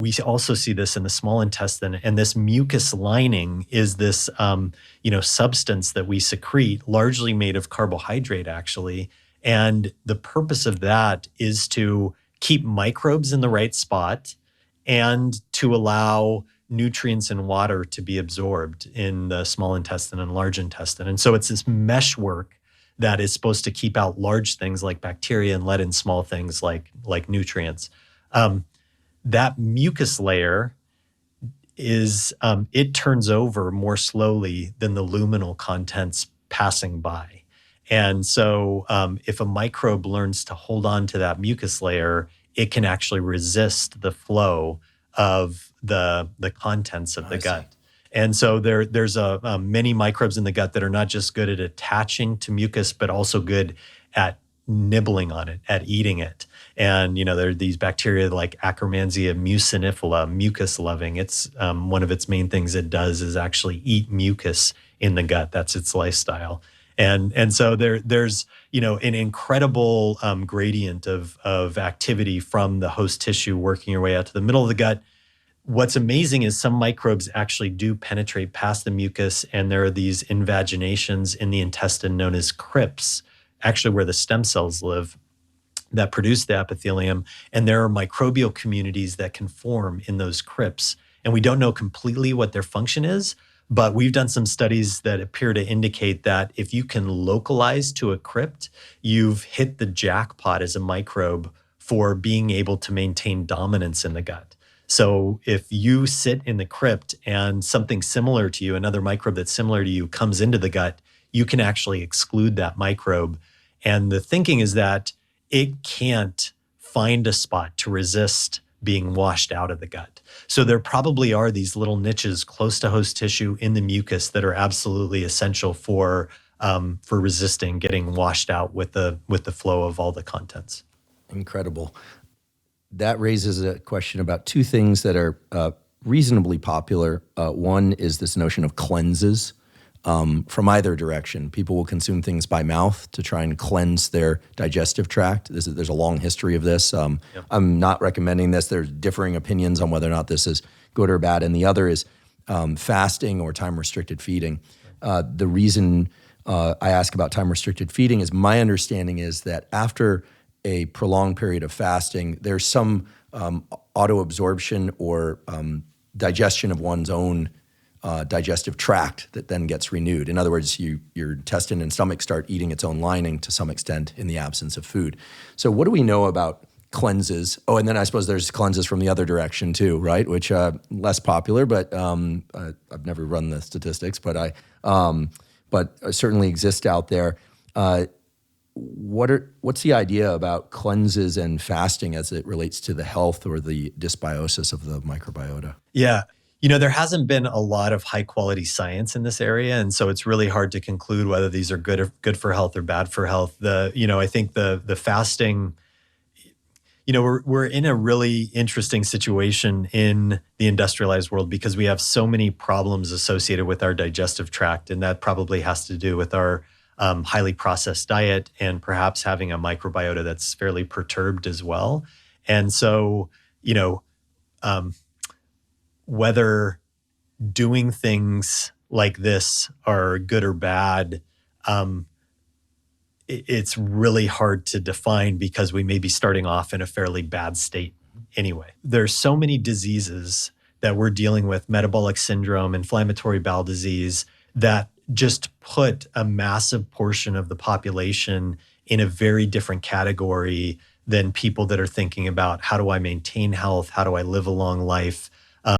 We also see this in the small intestine, and this mucus lining is this, substance that we secrete, largely made of carbohydrate, actually. And the purpose of that is to keep microbes in the right spot and to allow nutrients and water to be absorbed in the small intestine and large intestine. And so it's this meshwork that is supposed to keep out large things like bacteria and let in small things like nutrients. That mucus layer it turns over more slowly than the luminal contents passing by. And so if a microbe learns to hold on to that mucus layer, it can actually resist the flow of the contents of the gut. And so there's many microbes in the gut that are not just good at attaching to mucus, but also good at nibbling on it, at eating it. And, there are these bacteria like Akkermansia mucinifera, mucus loving. It's one of its main things it does is actually eat mucus in the gut. That's its lifestyle. And so there's, an incredible gradient of activity from the host tissue working your way out to the middle of the gut. What's amazing is some microbes actually do penetrate past the mucus, and there are these invaginations in the intestine known as crypts, actually where the stem cells live, that produce the epithelium. And there are microbial communities that can form in those crypts. And we don't know completely what their function is, but we've done some studies that appear to indicate that if you can localize to a crypt, you've hit the jackpot as a microbe for being able to maintain dominance in the gut. So if you sit in the crypt and something similar to you, another microbe that's similar to you comes into the gut, you can actually exclude that microbe. And the thinking is that it can't find a spot to resist being washed out of the gut. So there probably are these little niches close to host tissue in the mucus that are absolutely essential for resisting getting washed out with the flow of all the contents. Incredible. That raises a question about two things that are reasonably popular. One is this notion of cleanses from either direction. People will consume things by mouth to try and cleanse their digestive tract. There's a long history of this. Yep. I'm not recommending this. There's differing opinions on whether or not this is good or bad. And the other is fasting or time-restricted feeding. The reason I ask about time-restricted feeding is my understanding is that after a prolonged period of fasting, there's some auto-absorption or digestion of one's own digestive tract that then gets renewed. In other words, your intestine and stomach start eating its own lining to some extent in the absence of food. So what do we know about cleanses? Oh, and then I suppose there's cleanses from the other direction too, right? Which less popular, but I've never run the statistics, but certainly exist out there. What's the idea about cleanses and fasting as it relates to the health or the dysbiosis of the microbiota? Yeah. There hasn't been a lot of high quality science in this area. And so it's really hard to conclude whether these are good for health or bad for health. I think the fasting, we're in a really interesting situation in the industrialized world because we have so many problems associated with our digestive tract. And that probably has to do with our highly processed diet and perhaps having a microbiota that's fairly perturbed as well. And so, whether doing things like this are good or bad, it's really hard to define because we may be starting off in a fairly bad state anyway. There's so many diseases that we're dealing with, metabolic syndrome, inflammatory bowel disease, that just put a massive portion of the population in a very different category than people that are thinking about how do I maintain health? How do I live a long life?